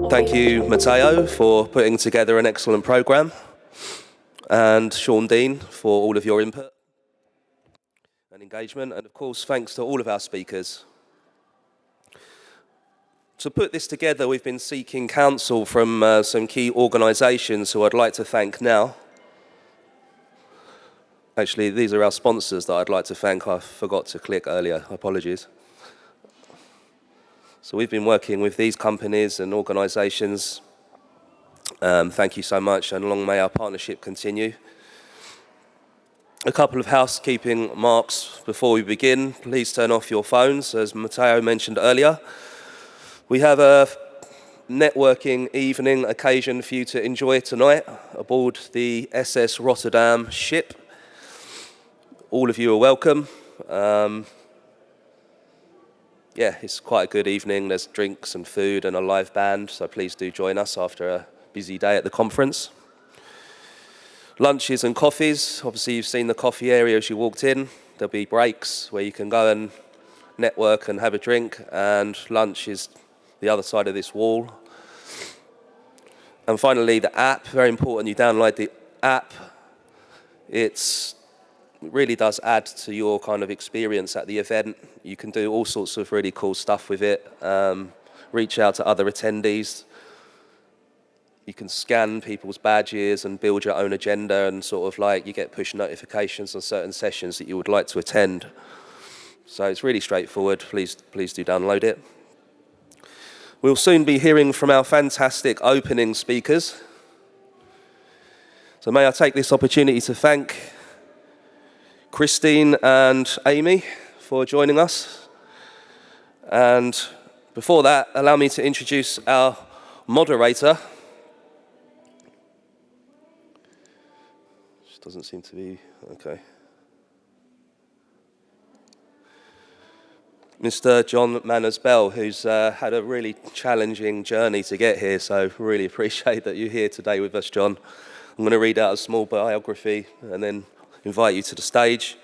Thank you, Matteo, for putting together an excellent programme, and Sean Dean for all of your input and engagement, and of course thanks to all of our speakers. To put this together, we've been seeking counsel from some key organisations who I'd like to thank now. Actually, these are our sponsors that I'd like to thank. I forgot to click earlier, apologies. So we've been working with these companies and organisations. Thank you so much, and long may our partnership continue. A couple of housekeeping marks before we begin. Please turn off your phones, as Matteo mentioned earlier. We have a networking evening occasion for you to enjoy tonight aboard the SS Rotterdam ship. All of you are welcome. Yeah, it's quite a good evening. There's drinks and food and a live band, so please do join us after a busy day at the conference. Lunches and coffees. Obviously, you've seen the coffee area as you walked in. There'll be breaks where you can go and network and have a drink, and lunch is the other side of this wall. And finally, the app. Very important you download the app. It really does add to your kind of experience at the event. You can do all sorts of really cool stuff with it. Reach out to other attendees. You can scan people's badges and build your own agenda, and sort of like you get push notifications on certain sessions that you would like to attend. So it's really straightforward. Please do download it. We'll soon be hearing from our fantastic opening speakers. So may I take this opportunity to thank Christine and Amy for joining us. And before that, allow me to introduce our moderator. Just doesn't seem to be, okay. Mr. John Manners-Bell, who's had a really challenging journey to get here, so really appreciate that you're here today with us, John. I'm going to read out a small biography and then invite you to the stage.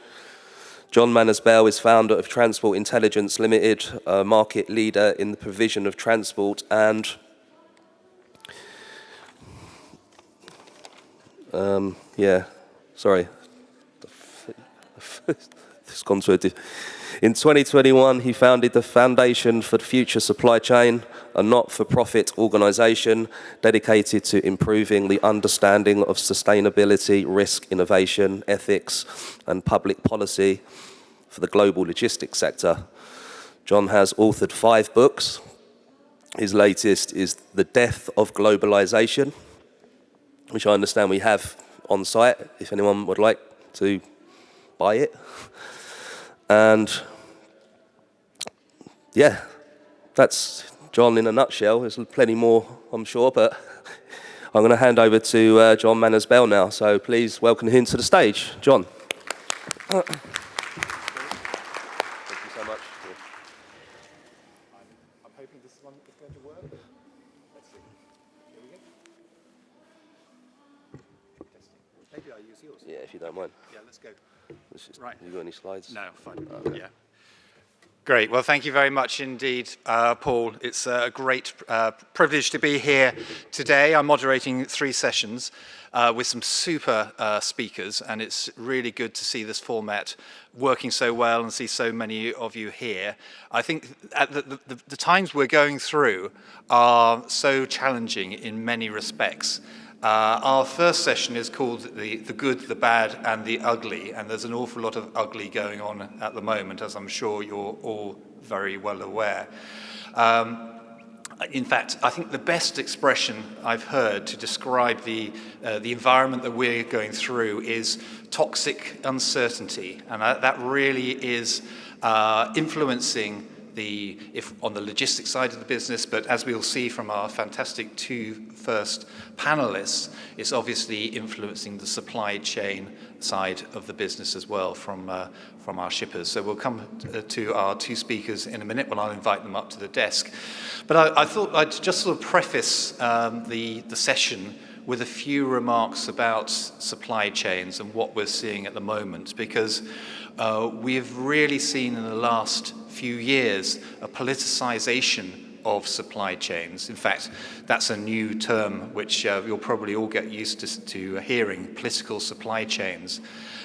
John Manners-Bell is founder of Transport Intelligence Limited, a market leader in the provision of transport and it's gone to a In 2021, he founded the Foundation for the Future Supply Chain, a not-for-profit organisation dedicated to improving the understanding of sustainability, risk, innovation, ethics, and public policy for the global logistics sector. John has authored 5 books. His latest is The Death of Globalisation, which I understand we have on site, if anyone would like to buy it. And yeah, that's John in a nutshell. There's plenty more, I'm sure, but I'm going to hand over to John Manners-Bell now. So please welcome him to the stage. John. Thank you so much. I'm hoping this one is going to work. Let's see. Here we go. Testing. Maybe I'll use yours. Yeah, if you don't mind. Yeah, let's go. Right. Have you got any slides? No, fine. Okay. Yeah. Great. Well, thank you very much indeed, Paul. It's a great privilege to be here today. I'm moderating 3 sessions with some super speakers, and it's really good to see this format working so well and see so many of you here. I think at the times we're going through are so challenging in many respects. Our first session is called the Good, the Bad and the Ugly, and there's an awful lot of ugly going on at the moment, as I'm sure you're all very well aware. In fact, I think the best expression I've heard to describe the environment that we're going through is toxic uncertainty, and that really is influencing on the logistics side of the business, but as we'll see from our fantastic 2 first panelists, it's obviously influencing the supply chain side of the business as well from our shippers. So we'll come to our 2 speakers in a minute when I'll invite them up to the desk. But I thought I'd just sort of preface the session with a few remarks about supply chains and what we're seeing at the moment, because we've really seen in the last few years a politicization of supply chains. In fact, that's a new term which you'll probably all get used to hearing, political supply chains.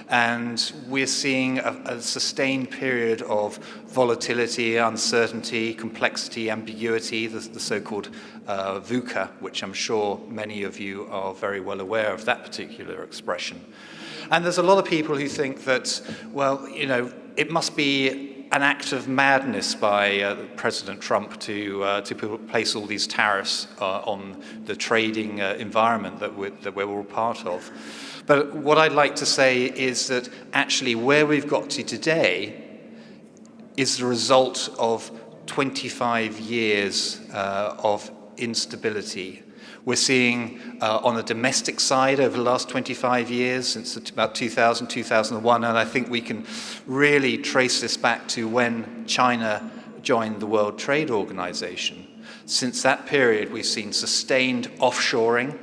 And we're seeing a sustained period of volatility, uncertainty, complexity, ambiguity, the so-called VUCA, which I'm sure many of you are very well aware of that particular expression. And there's a lot of people who think that, well, you know, it must be an act of madness by President Trump to place all these tariffs on the trading environment that we're all part of. But what I'd like to say is that actually where we've got to today is the result of 25 years of instability. We're seeing on the domestic side over the last 25 years, since about 2000, 2001, and I think we can really trace this back to when China joined the World Trade Organization. Since that period, we've seen sustained offshoring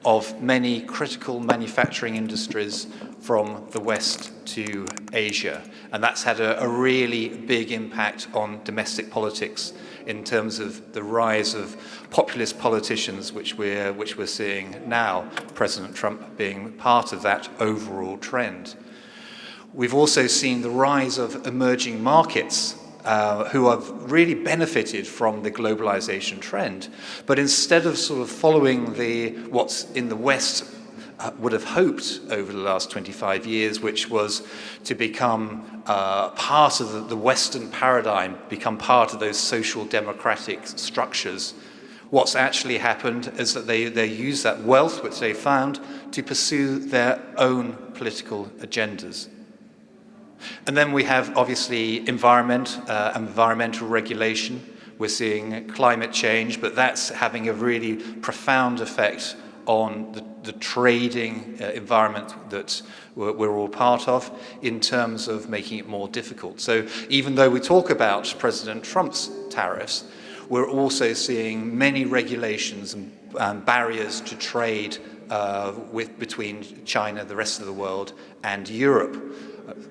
of many critical manufacturing industries from the West to Asia. And that's had a really big impact on domestic politics in terms of the rise of populist politicians, which we're seeing now, President Trump being part of that overall trend. We've also seen the rise of emerging markets who have really benefited from the globalization trend. But instead of sort of following what's in the West would have hoped over the last 25 years, which was to become part of the Western paradigm, become part of those social democratic structures, what's actually happened is that they use that wealth which they found to pursue their own political agendas. And then we have, obviously, environmental regulation. We're seeing climate change, but that's having a really profound effect on the trading environment that we're all part of in terms of making it more difficult. So even though we talk about President Trump's tariffs, we're also seeing many regulations and barriers to trade between China, the rest of the world, and Europe.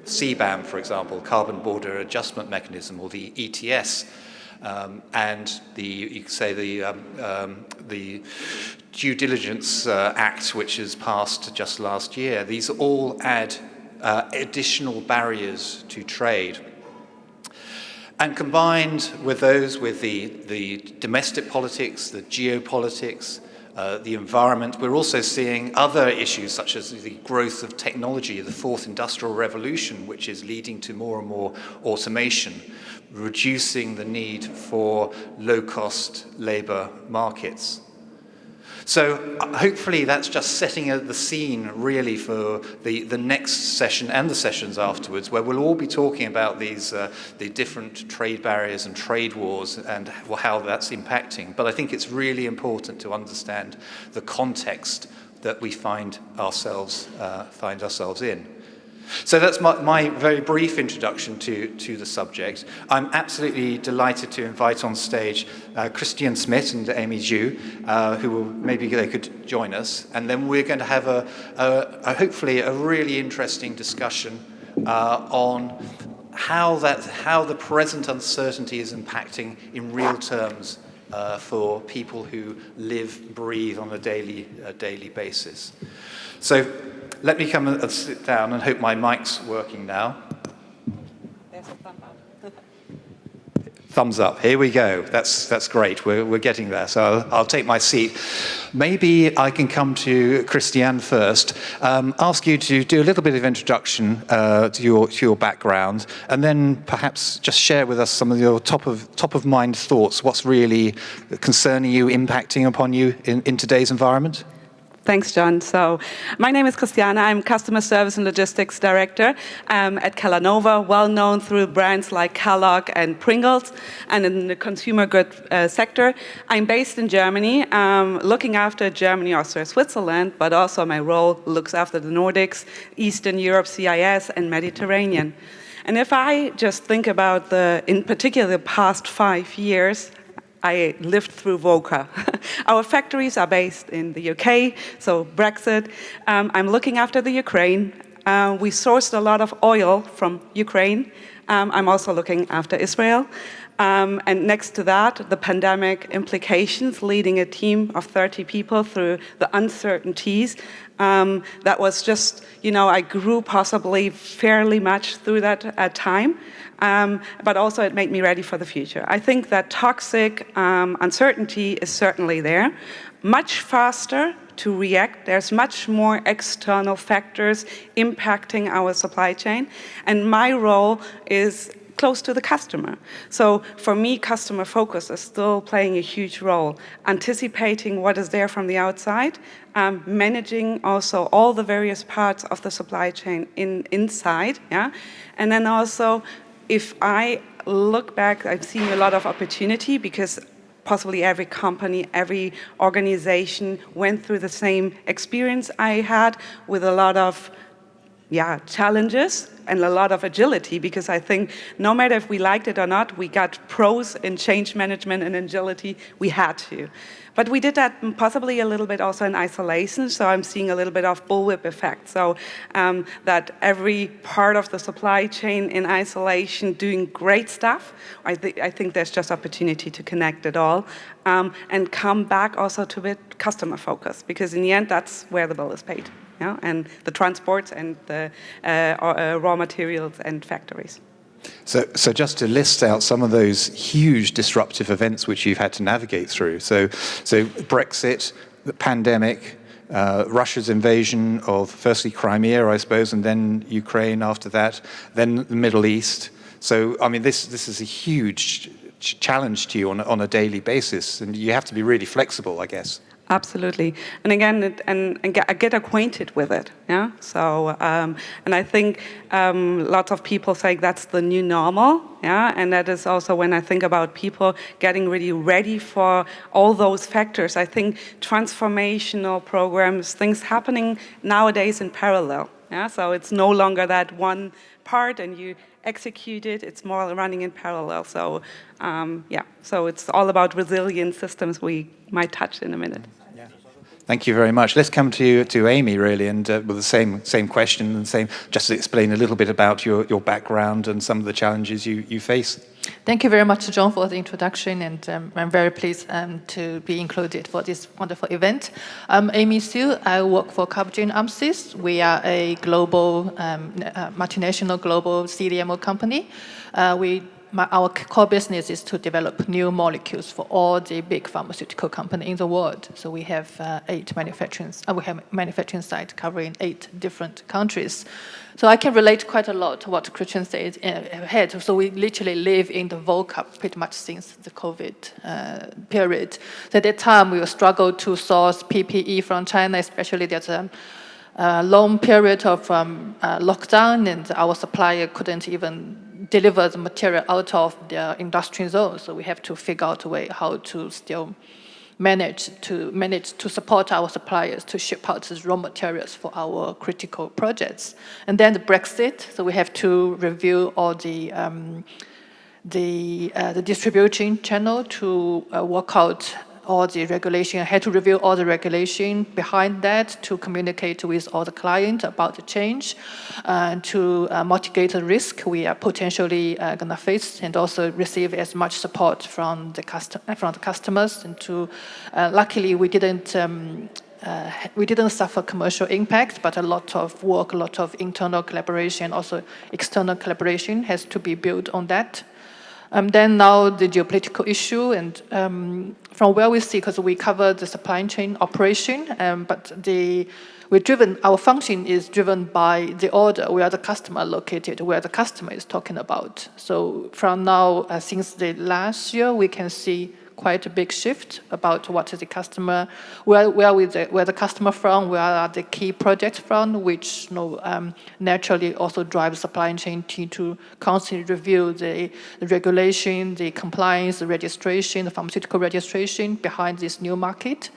CBAM, for example, Carbon Border Adjustment Mechanism, or the ETS, and you could say the Due Diligence Act, which was passed just last year. These all add additional barriers to trade. And combined with those, with the domestic politics, the geopolitics, the environment, we're also seeing other issues such as the growth of technology, the fourth industrial revolution, which is leading to more and more automation, reducing the need for low-cost labor markets. So hopefully that's just setting the scene really for the next session and the sessions afterwards, where we'll all be talking about the different trade barriers and trade wars and how that's impacting. But I think it's really important to understand the context that we find ourselves in. So that's my very brief introduction to the subject. I'm absolutely delighted to invite on stage Christian Smith and Amy Zhu, who will, maybe they could join us. And then we're going to have hopefully a really interesting discussion on how the present uncertainty is impacting in real terms for people who live, breathe on a daily basis. So let me come and sit down and hope my mic's working now. There's a thumb up. Thumbs up. Here we go. That's great. We're getting there. So I'll take my seat. Maybe I can come to Christiane first. Ask you to do a little bit of introduction to your background, and then perhaps just share with us some of your top of mind thoughts. What's really concerning you, impacting upon you in today's environment? Thanks, John. So my name is Christiana. I'm Customer Service and Logistics Director at Kellanova, well known through brands like Kellogg and Pringles, and in the consumer goods sector. I'm based in Germany, looking after Germany, Austria, Switzerland, but also my role looks after the Nordics, Eastern Europe, CIS, and Mediterranean. And if I just think about in particular, the past 5 years, I lived through VUCA. Our factories are based in the UK, so Brexit. I'm looking after the Ukraine. We sourced a lot of oil from Ukraine. I'm also looking after Israel. And next to that, the pandemic implications, leading a team of 30 people through the uncertainties. That was just, I grew possibly fairly much through that time. But also it made me ready for the future. I think that toxic uncertainty is certainly there. Much faster to react. There's much more external factors impacting our supply chain. And my role is close to the customer. So for me, customer focus is still playing a huge role. Anticipating what is there from the outside, managing also all the various parts of the supply chain inside, yeah? And then also, if I look back, I've seen a lot of opportunity because possibly every company, every organization went through the same experience I had with a lot of challenges and a lot of agility, because I think no matter if we liked it or not, we got pros in change management and agility. We had to. But we did that possibly a little bit also in isolation, so I'm seeing a little bit of bullwhip effect. So that every part of the supply chain in isolation doing great stuff, I think there's just opportunity to connect it all and come back also to a bit customer focus, because in the end, that's where the bill is paid. Yeah, and the transports and the raw materials and factories. So just to list out some of those huge disruptive events which you've had to navigate through. So Brexit, the pandemic, Russia's invasion of firstly Crimea, I suppose, and then Ukraine after that, then the Middle East. So, I mean, this is a huge challenge to you on a daily basis, and you have to be really flexible, I guess. Absolutely, and again, and get acquainted with it. Yeah. So, and I think lots of people say that's the new normal. Yeah, and that is also when I think about people getting really ready for all those factors. I think transformational programs, things happening nowadays in parallel. Yeah. So it's no longer that one part and you execute it. It's more running in parallel. So, So it's all about resilient systems. We might touch in a minute. Thank you very much. Let's come to Amy, really, and with the same question and just to explain a little bit about your background and some of the challenges you face. Thank you very much, John, for the introduction, and I'm very pleased to be included for this wonderful event. I'm Amy Siu. I work for Capgemini AMSYS. We are a global, multinational global CDMO company. Our core business is to develop new molecules for all the big pharmaceutical companies in the world. So we have 8 manufacturing sites covering 8 different countries. So I can relate quite a lot to what Christian said ahead. So we literally live in the VOCA pretty much since the COVID period. So at that time, we struggled to source PPE from China, especially there's a long period of lockdown, and our supplier couldn't even deliver the material out of the industrial zone. So we have to figure out a way how to still manage to support our suppliers to ship out the raw materials for our critical projects. And then the Brexit, so we have to review all the distribution channel to work out all the regulation. I had to review all the regulation behind that to communicate with all the clients about the change and to mitigate the risk we are potentially going to face, and also receive as much support from the customers. And to luckily we didn't suffer commercial impact, but a lot of work, a lot of internal collaboration, also external collaboration has to be built on that. Then now the geopolitical issue, and from where we see, because we cover the supply chain operation, but our function is driven by the order, where the customer located, where the customer is talking about. So from now, since the last year, we can see quite a big shift about what is the customer, where the customer from, where are the key projects from, which naturally also drives supply chain team to constantly review the regulation, the compliance, the registration, the pharmaceutical registration behind this new market.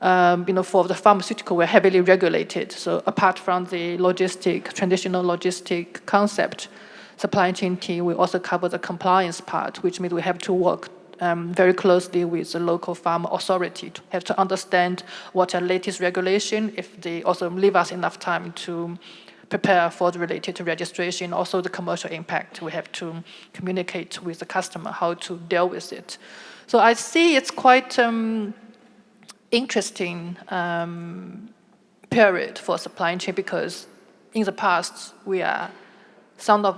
For the pharmaceutical, we're heavily regulated. So apart from the traditional logistic concept, supply chain team, we also cover the compliance part, which means we have to work very closely with the local pharma authority to have to understand what are latest regulation, if they also leave us enough time to prepare for the related to registration, also the commercial impact. We have to communicate with the customer how to deal with it. So I see it's quite interesting period for supply chain, because in the past some of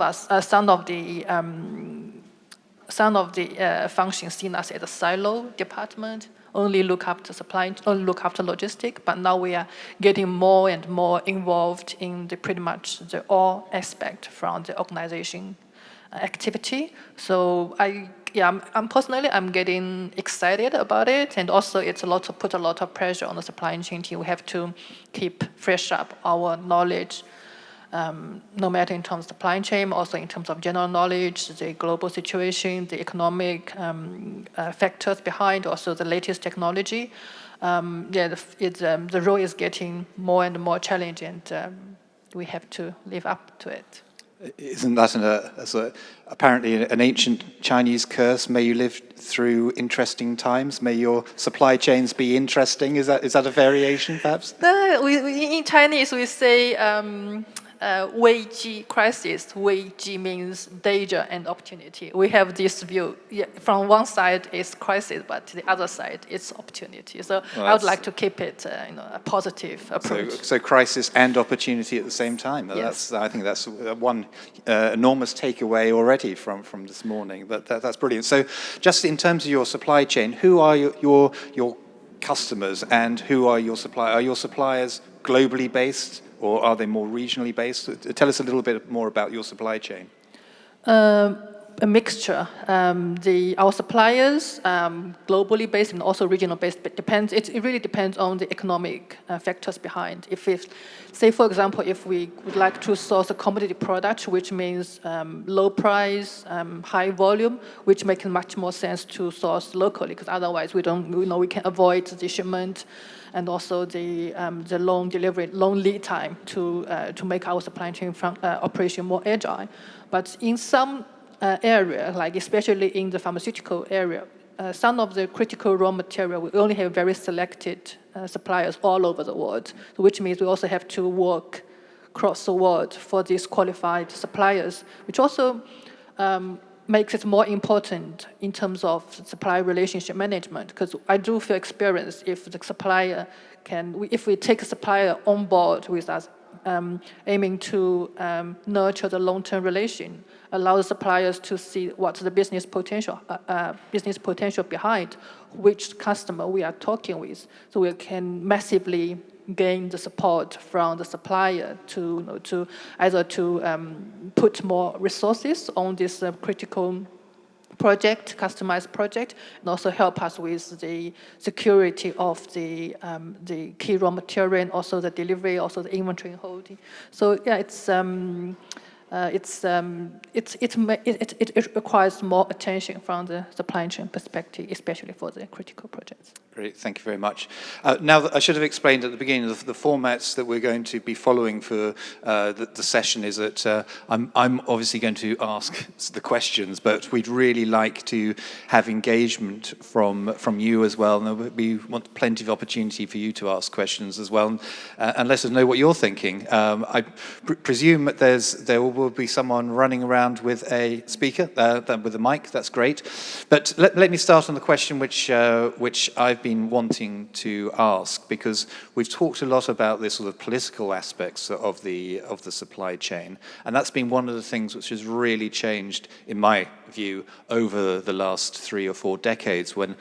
the functions seen us as a silo department, only look after logistics, but now we are getting more and more involved in pretty much all aspect from the organization activity. So I'm personally getting excited about it, and also it's put a lot of pressure on the supply chain team. We have to keep fresh up our knowledge, no matter in terms of supply chain, also in terms of general knowledge, the global situation, the economic factors behind, also the latest technology. The role is getting more and more challenging, and we have to live up to it. Isn't that apparently an ancient Chinese curse? May you live through interesting times. May your supply chains be interesting. Is that a variation, perhaps? No, in Chinese we say 危机 crisis. 危机 means danger and opportunity. We have this view. Yeah, from one side is crisis, but the other side is opportunity. So I would like to keep it, a positive approach. So crisis and opportunity at the same time. Yes. I think that's one enormous takeaway already from this morning. But that's brilliant. So just in terms of your supply chain, who are your customers and who are your suppliers? Are your suppliers globally based, or are they more regionally based? Tell us a little bit more about your supply chain. A mixture. Our suppliers, globally based and also regional based, but it really depends on the economic factors behind. Say for example, if we would like to source a commodity product, which means low price, high volume, which makes much more sense to source locally, because otherwise we can avoid the shipment and also the long delivery, long lead time to make our supply chain operation more agile. But in some area, like especially in the pharmaceutical area, some of the critical raw material, we only have very selected suppliers all over the world, which means we also have to work across the world for these qualified suppliers, which also makes it more important in terms of supply relationship management, because I do feel experience if the supplier if we take a supplier on board with us, aiming to nurture the long-term relation, allow the suppliers to see what's the business potential behind which customer we are talking with, so we can massively gain the support from the supplier to either put more resources on this critical project, customized project, and also help us with the security of the key raw material and also the delivery, also the inventory and holding. So yeah, it requires more attention from the supply chain perspective, especially for the critical projects. Great, thank you very much. Now, I should have explained at the beginning the formats that we're going to be following for the session is that I'm obviously going to ask the questions, but we'd really like to have engagement from you as well, and we want plenty of opportunity for you to ask questions as well, and let us know what you're thinking. I presume that there will be someone running around with a speaker, with a mic. That's great. But let me start on the question which I've been wanting to ask, because we've talked a lot about this sort of political aspects of the supply chain, and that's been one of the things which has really changed, in my view, over the last 3 or 4 decades. When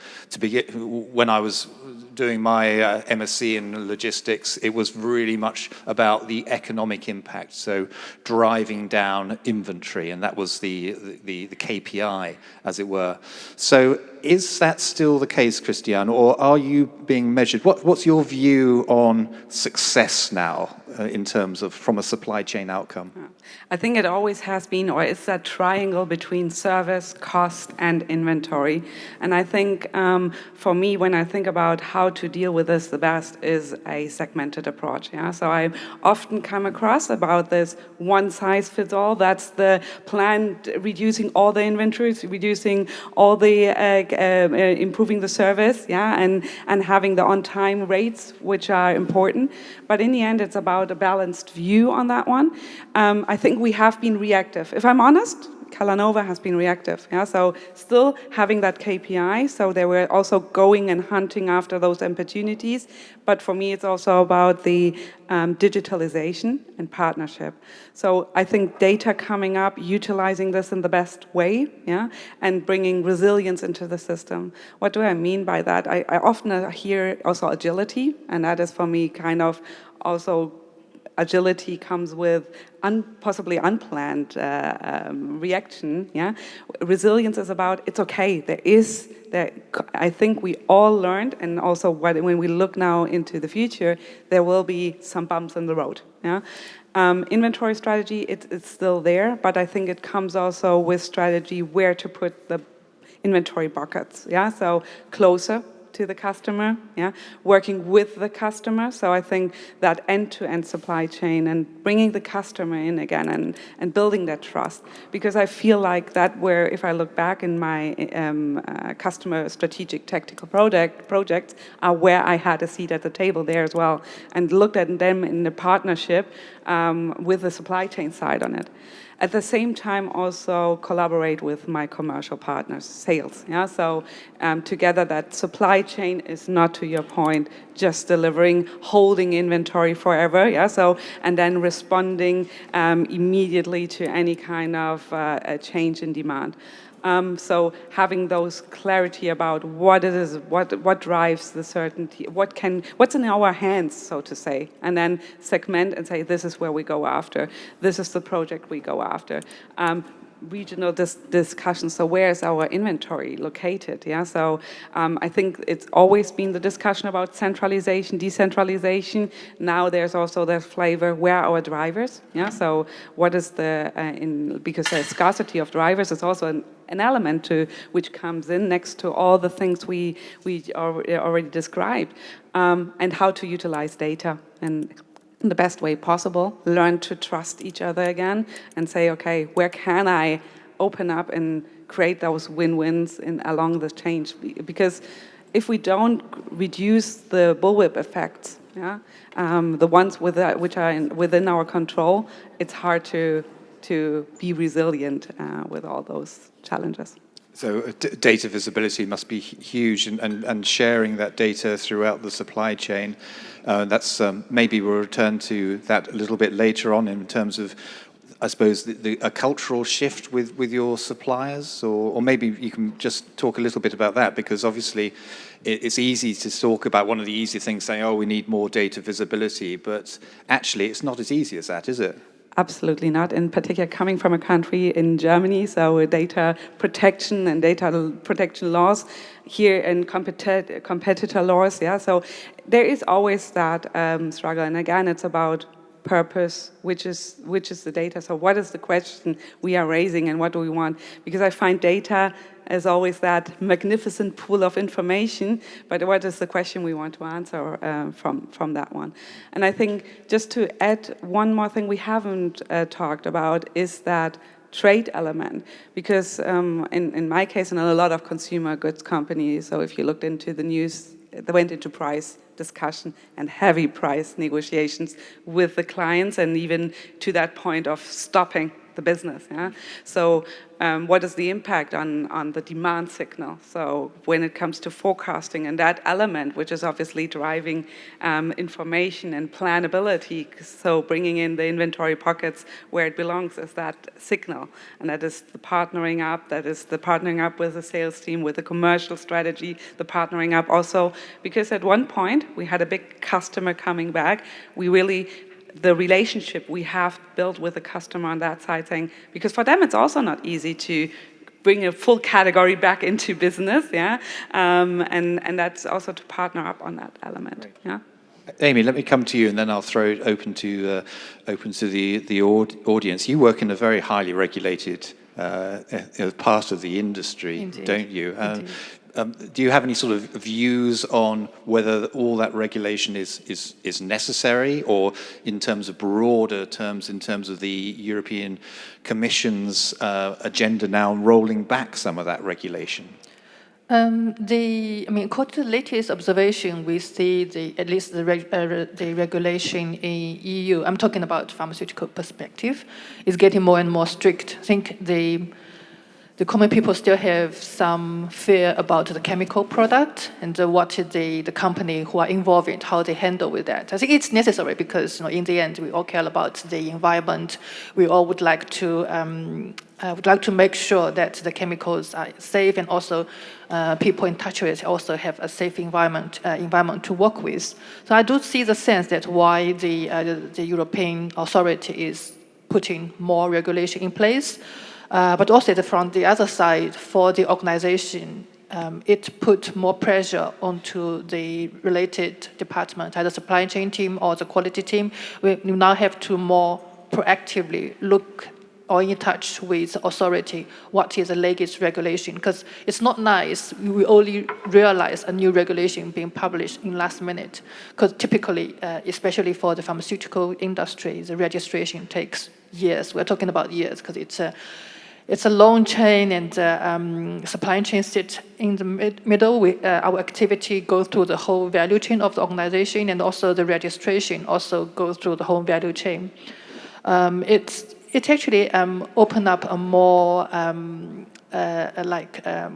I was doing my MSc in logistics, it was really much about the economic impact, so driving down inventory, and that was the KPI, as it were. So is that still the case, Christian, or are you being measured? What's your view on success now in terms of from a supply chain outcome? I think it always has been, or is that triangle between service, cost, and inventory. And I think for me, when I think about how to deal with this, the best is a segmented approach. Yeah? So I often come across about this one size fits all. That's the plan, reducing all the inventories, reducing all the, improving the service, yeah, and having the on-time rates, which are important. But in the end, it's about about a balanced view on that one. I think we have been reactive. If I'm honest, Calanova has been reactive. Yeah, so still having that KPI, so they were also going and hunting after those opportunities. But for me, it's also about the digitalization and partnership. So I think data coming up, utilizing this in the best way, yeah, and bringing resilience into the system. What do I mean by that? I often hear also agility, and that is for me kind of also agility comes with possibly unplanned reaction. Yeah, resilience is about it's okay. I think we all learned, and also when we look now into the future, there will be some bumps in the road. Yeah, inventory strategy it's still there, but I think it comes also with strategy where to put the inventory buckets. Yeah, so closer to the customer, yeah, working with the customer. So I think that end-to-end supply chain and bringing the customer in again and building that trust. Because I feel like that where, if I look back in my customer strategic tactical projects, are where I had a seat at the table there as well and looked at them in the partnership with the supply chain side on it. At the same time, also collaborate with my commercial partners, sales. Yeah, so together that supply chain is not, to your point, just delivering, holding inventory forever. Yeah, so and then responding immediately to any kind of a change in demand. So having those clarity about what it is, what drives the certainty, what's in our hands, so to say, and then segment and say this is where we go after, this is the project we go after. Regional discussion. So where is our inventory located? Yeah. So I think it's always been the discussion about centralization, decentralization. Now there's also that flavor. Where are our drivers? Yeah. So what is because there's scarcity of drivers is also an element to which comes in next to all the things we already described, and how to utilize data and in the best way possible, learn to trust each other again and say, okay, where can I open up and create those win-wins along the change? Because if we don't reduce the bullwhip effects, yeah, the ones which are within our control, it's hard to be resilient with all those challenges. So data visibility must be huge, and sharing that data throughout the supply chain. That's maybe we'll return to that a little bit later on in terms of, I suppose, a cultural shift with your suppliers, or maybe you can just talk a little bit about that, because obviously it's easy to talk about one of the easy things, saying, oh, we need more data visibility, but actually it's not as easy as that, is it? Absolutely not. In particular, coming from a country in Germany, so data protection and data protection laws here and competitor laws. Yeah, so there is always that struggle. And again, it's about purpose, which is the data. So what is the question we are raising, and what do we want? Because I find data as always that magnificent pool of information, but what is the question we want to answer from that one? And I think just to add one more thing we haven't talked about is that trade element, because in my case and in a lot of consumer goods companies, so if you looked into the news, they went into price discussion and heavy price negotiations with the clients, and even to that point of stopping the business. Yeah. So what is the impact on the demand signal? So when it comes to forecasting and that element, which is obviously driving information and planability, so bringing in the inventory pockets where it belongs is that signal, and that is the partnering up. That is the partnering up with the sales team, with the commercial strategy, the partnering up also, because at one point we had a big customer coming back. The relationship we have built with the customer on that side, saying, because for them it's also not easy to bring a full category back into business, yeah, and that's also to partner up on that element, yeah. Amy, let me come to you, and then I'll throw it open to the audience. You work in a very highly regulated part of the industry, Indeed. Don't you? Do you have any sort of views on whether all that regulation is necessary, or in terms of broader terms, in terms of the European Commission's agenda now rolling back some of that regulation? According to the latest observation, we see at least the regulation in EU. I'm talking about pharmaceutical perspective, is getting more and more strict. I think the common people still have some fear about the chemical product and what the company who are involved in, how they handle with that. I think it's necessary because in the end we all care about the environment. We all would like to make sure that the chemicals are safe and also people in touch with it also have a safe environment to work with. So I do see the sense that why the European authority is putting more regulation in place. But also from the other side, for the organization, it put more pressure onto the related department, either supply chain team or the quality team. We now have to more proactively look or in touch with authority, what is the latest regulation? Because it's not nice, we only realize a new regulation being published in last minute. Because typically, especially for the pharmaceutical industry, the registration takes years. We're talking about years because it's a long chain and supply chain sit in the middle. Our activity goes through the whole value chain of the organization, and also the registration also goes through the whole value chain. It actually opened up a more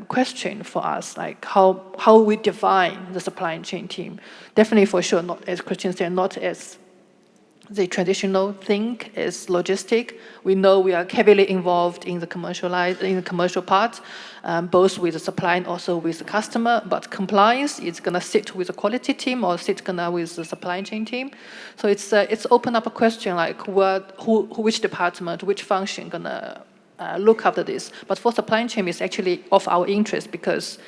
question for us, like how we define the supply chain team. Definitely for sure, not as Christian said, not as the traditional thing is logistic. We know we are heavily involved in the commercial part, both with the supply and also with the customer. But compliance is going to sit with the quality team or sit with the supply chain team. So it's opened up a question like which department, which function gonna look after this. But for supply chain, it's actually of our interest because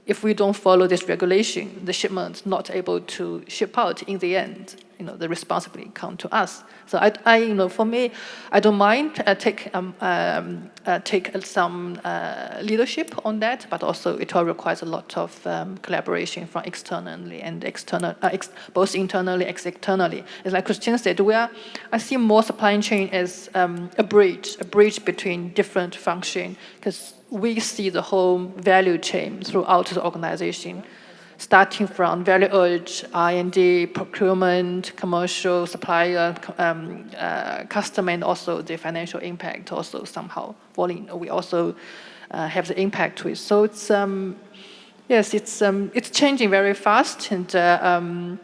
if we don't follow this regulation, the shipment's not able to ship out in the end. The responsibility comes to us. So for me, I don't mind take some leadership on that, but also it all requires a lot of collaboration from externally and both internally and externally. It's like Christian said, I see more supply chain as a bridge between different functions, because we see the whole value chain throughout the organization, starting from very urge, R&D, procurement, commercial, supplier, customer, and also the financial impact also somehow falling. We also have the impact with. So it's it's changing very fast, and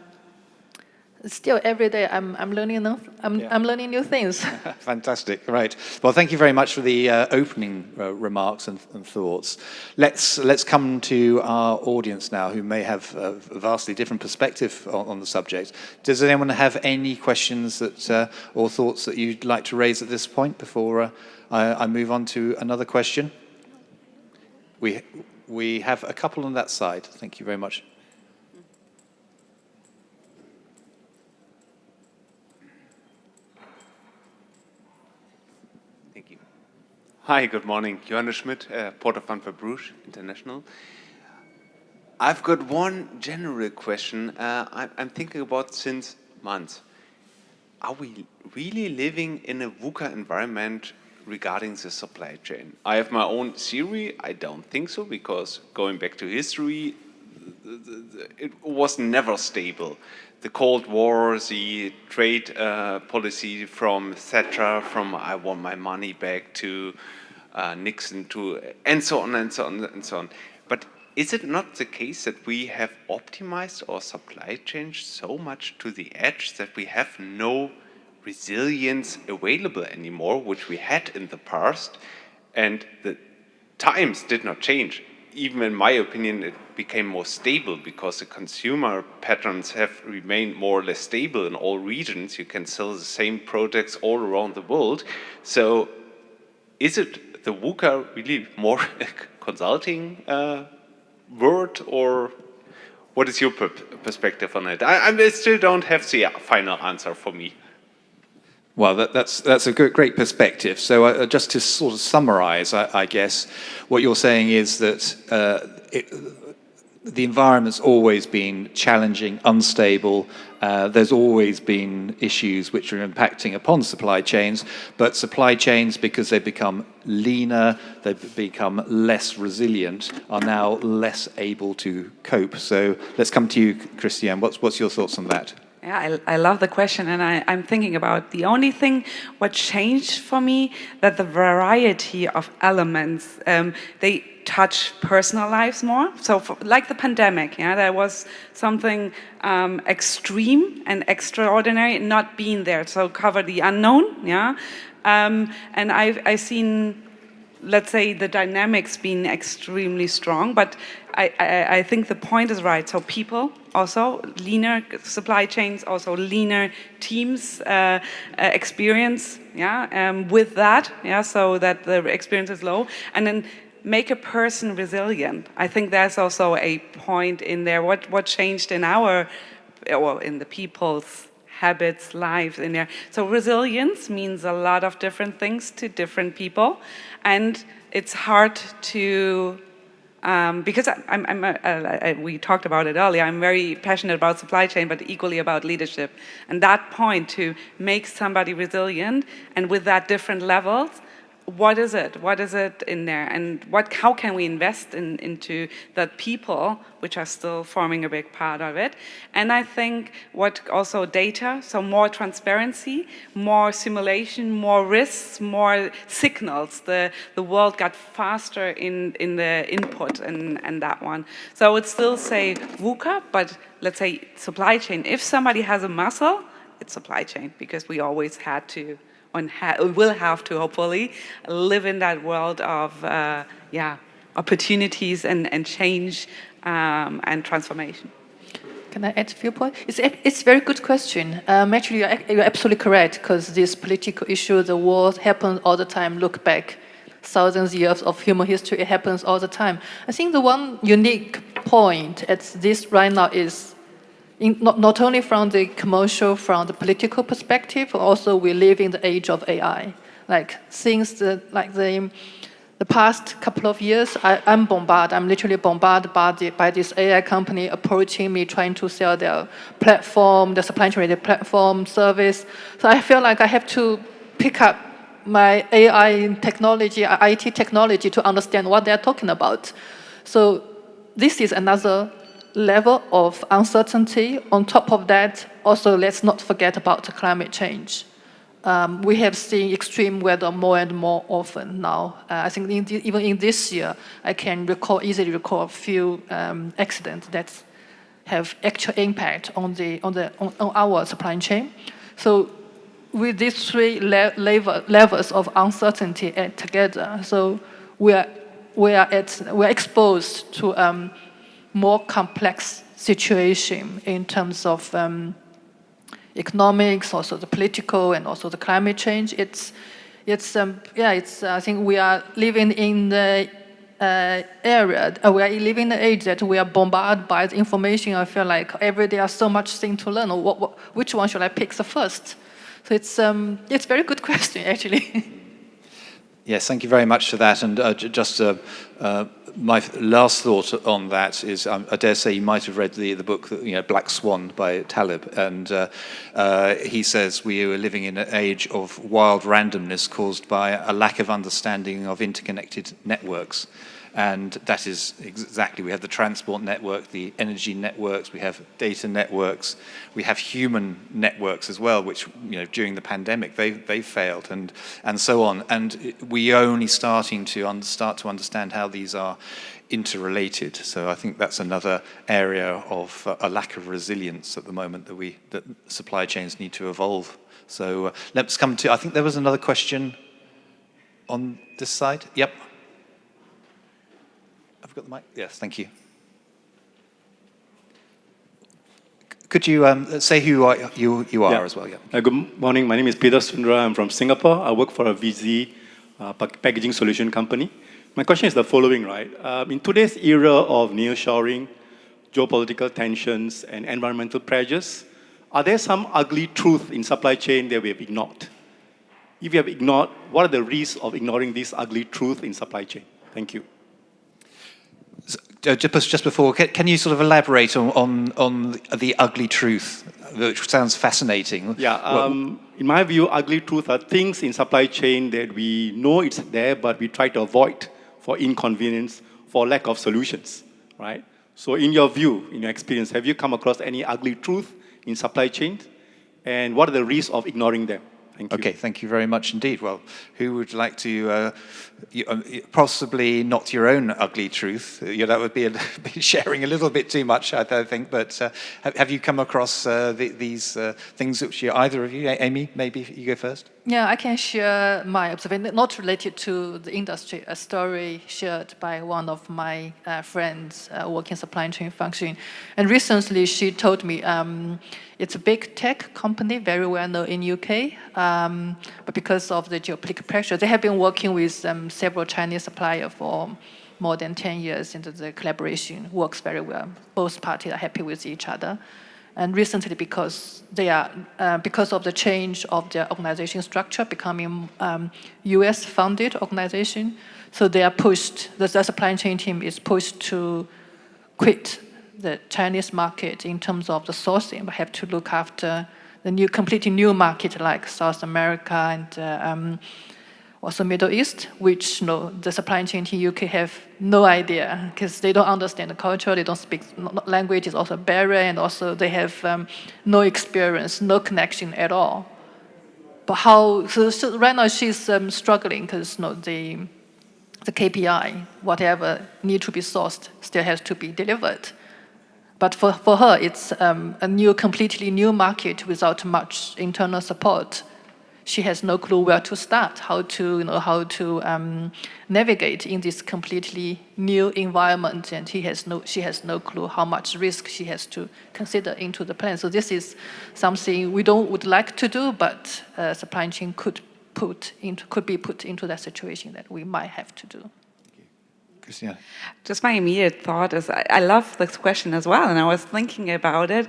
still every day I'm learning. I'm learning new things. Fantastic. Right. Well, thank you very much for the opening remarks and thoughts. Let's come to our audience now, who may have a vastly different perspective on the subject. Does anyone have any questions or thoughts that you'd like to raise at this point before I move on to another question? We have a couple on that side. Thank you very much. Hi, good morning. Johannes Schmidt, Porter Fund for Bruges International. I've got one general question I'm thinking about since months. Are we really living in a VUCA environment regarding the supply chain? I have my own theory. I don't think so, because going back to history, it was never stable. The Cold War, the trade policy from Thatcher, from I want my money back, to Nixon, to and so on and so on and so on. But is it not the case that we have optimized our supply chain so much to the edge that we have no resilience available anymore, which we had in the past, and the times did not change? Even in my opinion, it became more stable because the consumer patterns have remained more or less stable in all regions. You can sell the same products all around the world. So is it the VUCA really more a consulting word, or what is your perspective on it? I still don't have the final answer for me. Well, that's a great perspective. So just to sort of summarize, I guess, what you're saying is that the environment's always been challenging, unstable. There's always been issues which are impacting upon supply chains, but supply chains, because they've become leaner, they've become less resilient, are now less able to cope. So let's come to you, Christiane. What's your thoughts on that? Yeah, I love the question, and I'm thinking about the only thing what changed for me, that the variety of elements, they touch personal lives more. So like the pandemic, yeah, there was something extreme and extraordinary not being there, so cover the unknown, yeah. And I've seen, let's say, the dynamics being extremely strong, but I think the point is right. So people also, leaner supply chains, also leaner teams experience, yeah, with that, yeah, so that the experience is low, and then make a person resilient. I think that's also a point in there. What changed in in the people's habits, lives in there. So resilience means a lot of different things to different people, and it's hard to because we talked about it earlier. I'm very passionate about supply chain, but equally about leadership. And that point to make somebody resilient, and with that different levels. What is it? What is it in there? And how can we invest into that people, which are still forming a big part of it? And I think what also data, so more transparency, more simulation, more risks, more signals. The world got faster in the input and that one. So I would still say VUCA, but let's say supply chain. If somebody has a muscle, it's supply chain, because we always had to, and will have to hopefully live in that world of opportunities and change and transformation. Can I add a few points? It's a very good question. Actually, you're absolutely correct, because this political issue, the war, happens all the time. Look back, thousands of years of human history, it happens all the time. I think the one unique point at this right now is not only from the commercial, from the political perspective, but also we live in the age of AI. Like things that, like the past couple of years, I'm literally bombarded by this AI company approaching me, trying to sell their platform, the supply chain related platform service. So I feel like I have to pick up my AI technology, IT technology, to understand what they're talking about. So this is another level of uncertainty. On top of that, also let's not forget about the climate change. We have seen extreme weather more and more often now. I think even in this year, I can easily recall a few accidents that have actual impact on our supply chain. So with these three levels of uncertainty together, so we're exposed to more complex situation in terms of economics, also the political, and also the climate change. I think we are living in the we are living in the age that we are bombarded by the information. I feel like every day there's so much thing to learn. Which one should I pick the first? So it's a very good question, actually. Yes, thank you very much for that. And just my last thought on that is, I dare say you might have read the book, Black Swan by Taleb, and he says we are living in an age of wild randomness caused by a lack of understanding of interconnected networks. And that is exactly, we have the transport network, the energy networks, we have data networks, we have human networks as well, which, during the pandemic, they failed, and so on. And we are only starting to understand how these are interrelated. So I think that's another area of a lack of resilience at the moment that supply chains need to evolve. So let's come to, I think there was another question on this side. Yep. Have we got the mic? Yes, thank you. Could you say who you are as well? Yeah. Good morning. My name is Peter Sundra. I'm from Singapore. I work for a VZ packaging solution company. My question is the following, right? In today's era of nearshoring, geopolitical tensions, and environmental pressures, are there some ugly truth in supply chain that we have ignored? If you have ignored, what are the risks of ignoring this ugly truth in supply chain? Thank you. Just before, can you sort of elaborate on the ugly truth, which sounds fascinating? Yeah, in my view, ugly truth are things in supply chain that we know it's there, but we try to avoid for inconvenience, for lack of solutions, right? So in your view, in your experience, have you come across any ugly truth in supply chains? And what are the risks of ignoring them? Thank you. Okay, thank you very much indeed. Well, who would like to possibly not your own ugly truth? That would be sharing a little bit too much, I think. But have you come across these things which either of you, Amy, maybe you go first? Yeah, I can share my observation, not related to the industry, a story shared by one of my friends working supply chain function. And recently she told me it's a big tech company, very well known in UK, but because of the geopolitical pressure, they have been working with several Chinese suppliers for more than 10 years, and the collaboration works very well. Both parties are happy with each other. And recently, because of the change of their organization structure, becoming US-funded organization, so they are pushed. The supply chain team is pushed to quit the Chinese market in terms of the sourcing, but have to look after the completely new market like South America and also Middle East, which the supply chain in UK have no idea because they don't understand the culture, they don't speak language, is also a barrier, and also they have no experience, no connection at all. But so right now she's struggling because the KPI, whatever need to be sourced, still has to be delivered. But for her, it's a completely new market without much internal support. She has no clue where to start, how to navigate in this completely new environment, and she has no clue how much risk she has to consider into the plan. So this is something we would like to do, but supply chain could be put into that situation that we might have to do. Christiane. Just my immediate thought is I love this question as well, and I was thinking about it.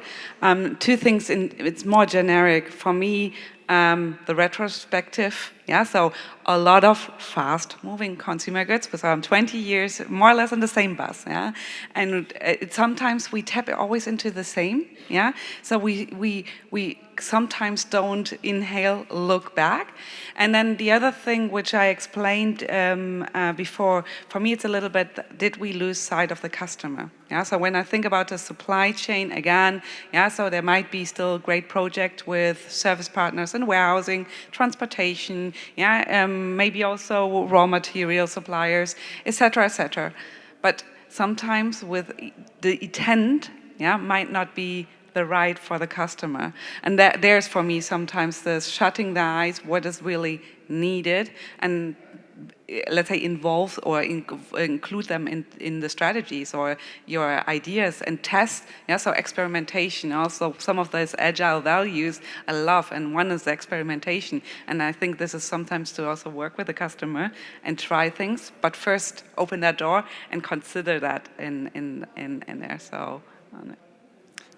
Two things, it's more generic. For me, the retrospective, so a lot of fast-moving consumer goods with 20 years, more or less on the same bus, and sometimes we tap always into the same, so we sometimes don't inhale, look back. And then the other thing which I explained before, for me it's a little bit, did we lose sight of the customer? So when I think about the supply chain again, so there might be still great project with service partners and warehousing, transportation, maybe also raw material suppliers, etc., etc. But sometimes with the intent, might not be the right for the customer. And there's for me sometimes this shutting the eyes, what is really needed, and let's say involve or include them in the strategies or your ideas and test. So experimentation, also some of those agile values I love, and one is the experimentation. And I think this is sometimes to also work with the customer and try things, but first open that door and consider that in there. So.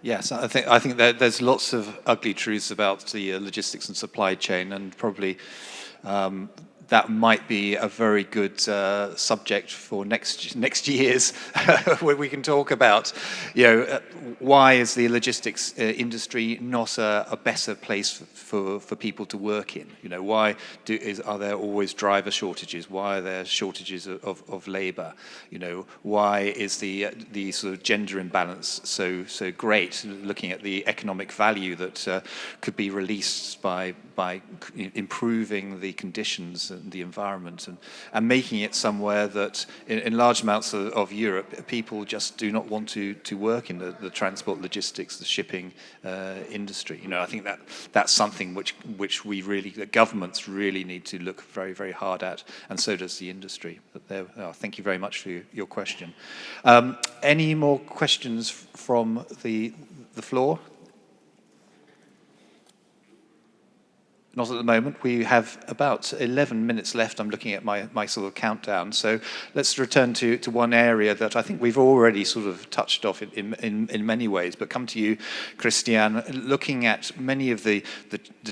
Yes, I think that there's lots of ugly truths about the logistics and supply chain, and probably that might be a very good subject for next year's where we can talk about, why is the logistics industry not a better place for people to work in? Why are there always driver shortages? Why are there shortages of labour? Why is the sort of gender imbalance so great? Looking at the economic value that could be released by improving the conditions and the environment and making it somewhere that in large amounts of Europe people just do not want to work in the transport, logistics, the shipping industry. I think that's something which the governments really need to look very, very hard at, and so does the industry. But thank you very much for your question. Any more questions from the floor? Not at the moment. We have about 11 minutes left. I'm looking at my sort of countdown. So let's return to one area that I think we've already sort of touched off in many ways, but come to you, Christiane, looking at many of the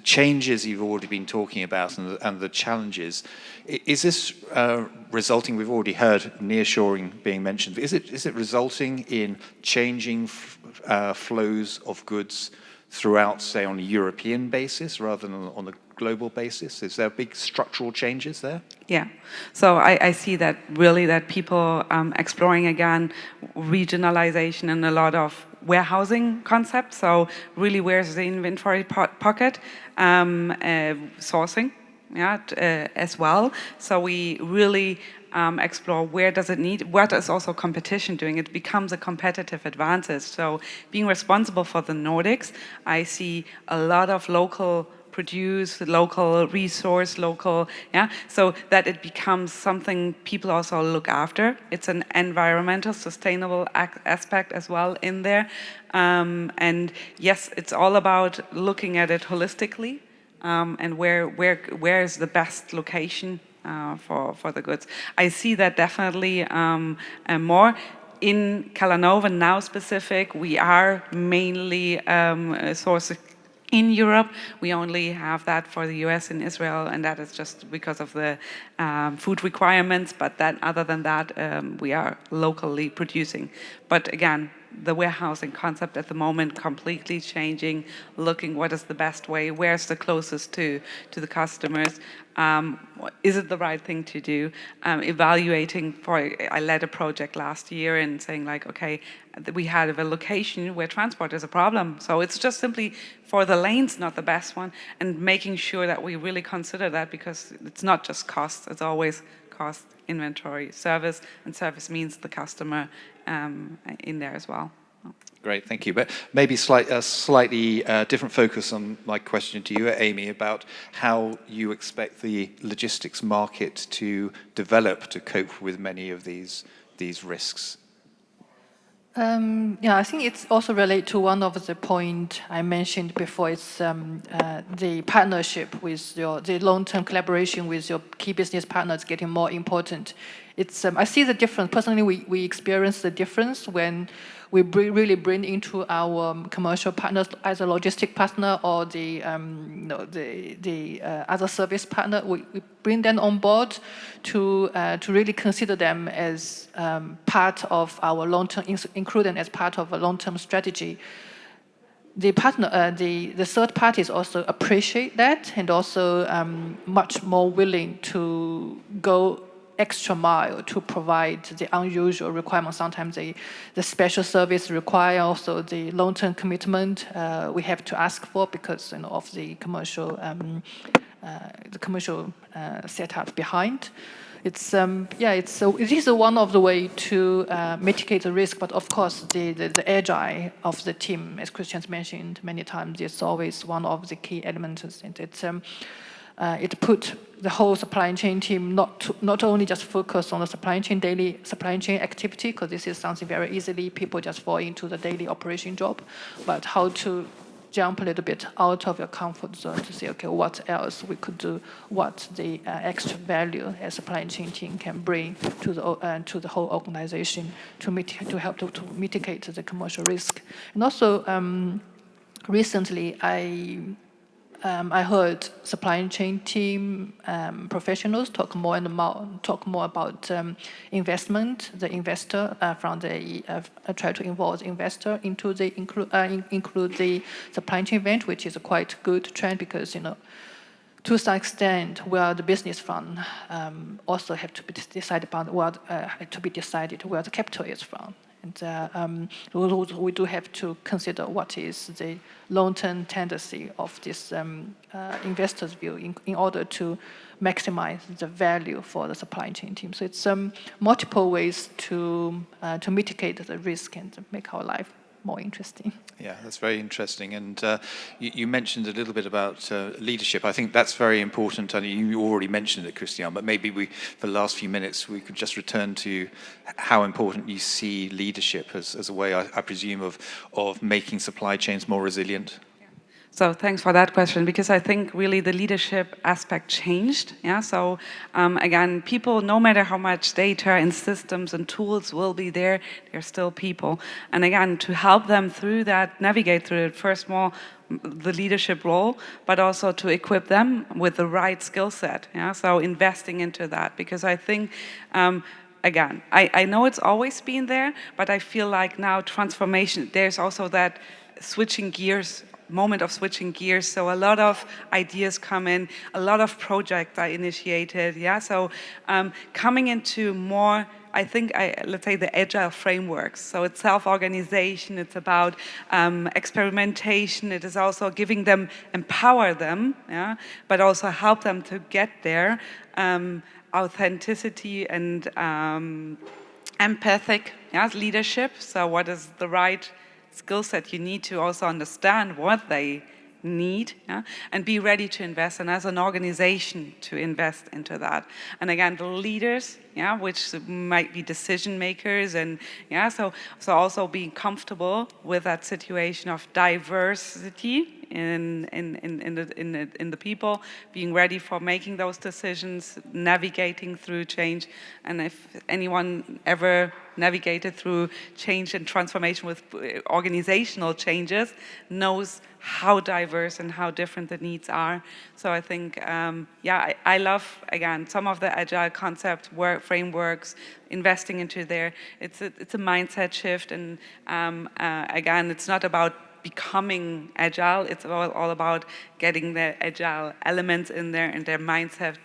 changes you've already been talking about and the challenges. Is this resulting? We've already heard nearshoring being mentioned. Is it resulting in changing flows of goods throughout, say, on a European basis rather than on a global basis? Is there big structural changes there? Yeah, so I see that really that people exploring again regionalization and a lot of warehousing concepts. So really, where's the inventory pocket? Sourcing, yeah, as well. So we really explore where does it need, what is also competition doing. It becomes a competitive advantage. So being responsible for the Nordics, I see a lot of local produce, local resource, local, yeah, so that it becomes something people also look after. It's an environmental, sustainable aspect as well in there. And yes, it's all about looking at it holistically and where is the best location for the goods. I see that definitely more. In Calanova now specific, we are mainly sourcing in Europe. We only have that for the US and Israel, and that is just because of the food requirements. But that, other than that, we are locally producing. But again, the warehousing concept at the moment completely changing, looking what is the best way, where's the closest to the customers, is it the right thing to do, evaluating. I led a project last year and saying like, okay, we had a location where transport is a problem, so it's just simply for the lanes not the best one, and making sure that we really consider that, because it's not just cost, it's always cost, inventory, service, and service means the customer in there as well. Great, thank you. But maybe a slightly different focus on my question to you, Amy, about how you expect the logistics market to develop to cope with many of these risks. Yeah, I think it's also related to one of the point I mentioned before. It's the partnership with the long-term collaboration with your key business partners getting more important. It's I see the difference. Personally, we experience the difference when we really bring into our commercial partners, as a logistic partner or the other service partner. We bring them on board to really consider them as part of our long-term, including as part of a long-term strategy. The partner, the third parties also appreciate that, and also much more willing to go extra mile to provide the unusual requirements. Sometimes the special service require also the long-term commitment we have to ask for, because of the commercial setup behind. It is one of the way to mitigate the risk, but of course the agile of the team, as Christian's mentioned many times, is always one of the key elements. And it put the whole supply chain team not only just focus on the daily supply chain activity, because this is something very easily people just fall into the daily operation job, but how to jump a little bit out of your comfort zone to say, okay, what else we could do, what the extra value a supply chain team can bring to the whole organization to help to mitigate the commercial risk. And also recently I heard supply chain team professionals talk more about investment, the investor try to involve the investor into the include the supply chain event, which is a quite good trend, because to some extent where the business fund also have to be decided about where the capital is from. And we do have to consider what is the long-term tendency of this investor's view in order to maximize the value for the supply chain team. So it's multiple ways to mitigate the risk and make our life more interesting. Yeah, that's very interesting. And you mentioned a little bit about leadership. I think that's very important. I mean, you already mentioned it, Christian, but maybe for the last few minutes, we could just return to how important you see leadership as a way, I presume, of making supply chains more resilient. So thanks for that question, because I think really the leadership aspect changed. Yeah. So again, people, no matter how much data and systems and tools will be there, they're still people. And again, to help them through that, navigate through it, first more the leadership role, but also to equip them with the right skill set. Yeah. So investing into that, because I think. Again, I know it's always been there, but I feel like now transformation, there's also that switching gears, moment of switching gears. So a lot of ideas come in, a lot of projects are initiated. Yeah, so coming into more, I think, let's say the agile frameworks. So it's self-organization, it's about experimentation, it is also giving them, empower them, yeah, but also help them to get there. Authenticity and empathic leadership. So what is the right skill set you need to also understand what they need, and be ready to invest, and as an organization to invest into that. And again, the leaders, which might be decision makers, and so also being comfortable with that situation of diversity in the people, being ready for making those decisions, navigating through change. And if anyone ever navigated through change and transformation with organizational changes, knows how diverse and how different the needs are. So I think, I love, again, some of the agile concept frameworks, investing into there. It's a mindset shift, and again, it's not about becoming agile, it's all about getting the agile elements in there and their mindset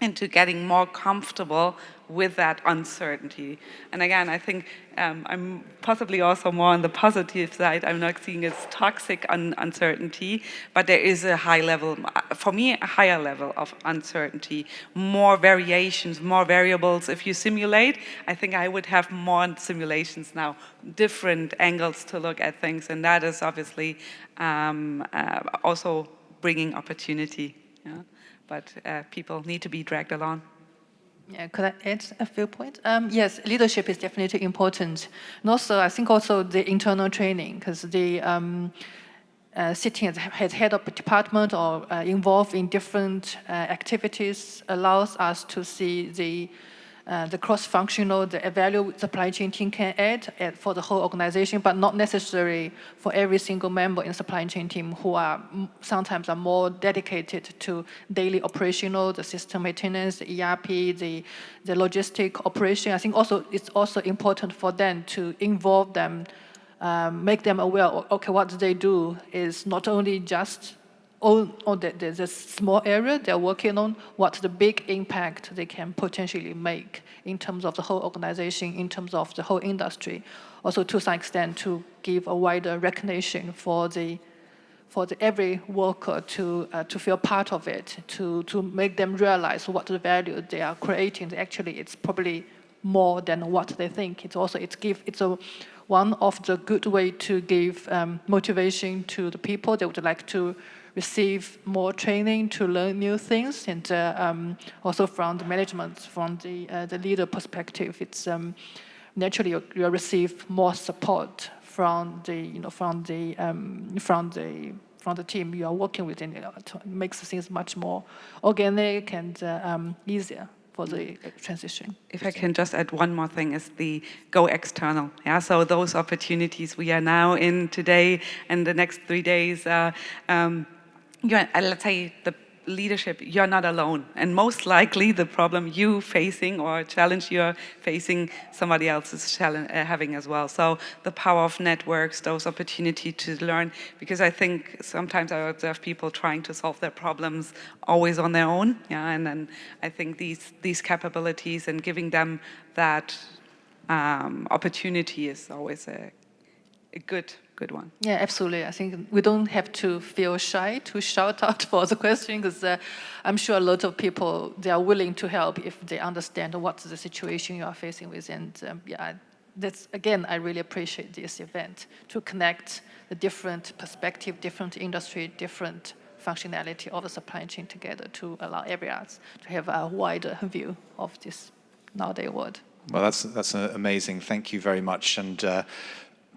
into getting more comfortable with that uncertainty. And again, I think I'm possibly also more on the positive side. I'm not seeing as toxic uncertainty, but there is a high level, for me, a higher level of uncertainty, more variations, more variables. If you simulate, I think I would have more simulations now, different angles to look at things, and that is obviously also bringing opportunity. Yeah? But people need to be dragged along. Yeah, could I add a few points? Yes, leadership is definitely important. And also, I think also the internal training, because the sitting as head of a department or involved in different activities allows us to see the cross-functional, the value supply chain team can add for the whole organization, but not necessary for every single member in supply chain team who are sometimes are more dedicated to daily operational, the system maintenance, the ERP, the logistic operation. I think also it's also important for them to involve them, make them aware, okay, what they do is not only just on the small area they're working on, what's the big impact they can potentially make in terms of the whole organization, in terms of the whole industry. Also, to some extent, to give a wider recognition for every worker to feel part of it, to make them realize what the value they are creating. Actually, it's probably more than what they think. It's one of the good way to give motivation to the people. They would like to receive more training to learn new things, and also from the management, from the leader perspective, it's naturally you receive more support from the team you are working with, and it makes things much more organic and easier for the transition. If I can just add one more thing, is the go external. Yeah, so those opportunities we are now in today and the next 3 days. Let's say the leadership, you're not alone. And most likely the problem you facing or challenge you're facing, somebody else is having as well. So the power of networks, those opportunities to learn, because I think sometimes I observe people trying to solve their problems always on their own. Yeah, and then I think these capabilities and giving them that opportunity is always a good one. Yeah, absolutely. I think we don't have to feel shy to shout out for the question, because I'm sure a lot of people, they are willing to help if they understand what's the situation you are facing with. And that's, again, I really appreciate this event, to connect the different perspective, different industry, different functionality of the supply chain together to allow everyone to have a wider view of this nowadays world. Well, that's amazing. Thank you very much. And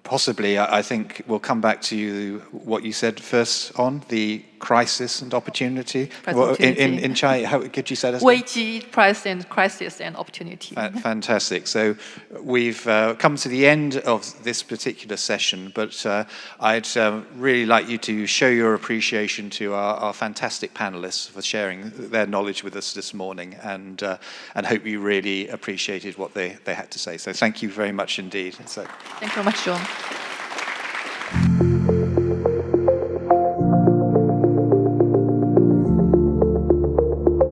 possibly, I think we'll come back to you, what you said first on, the crisis and opportunity. In China, how could you say that? 危机, crisis and opportunity. Fantastic. So we've come to the end of this particular session, but I'd really like you to show your appreciation to our fantastic panelists for sharing their knowledge with us this morning, and hope you really appreciated what they had to say. So thank you very much indeed. So. Thank you very much, John.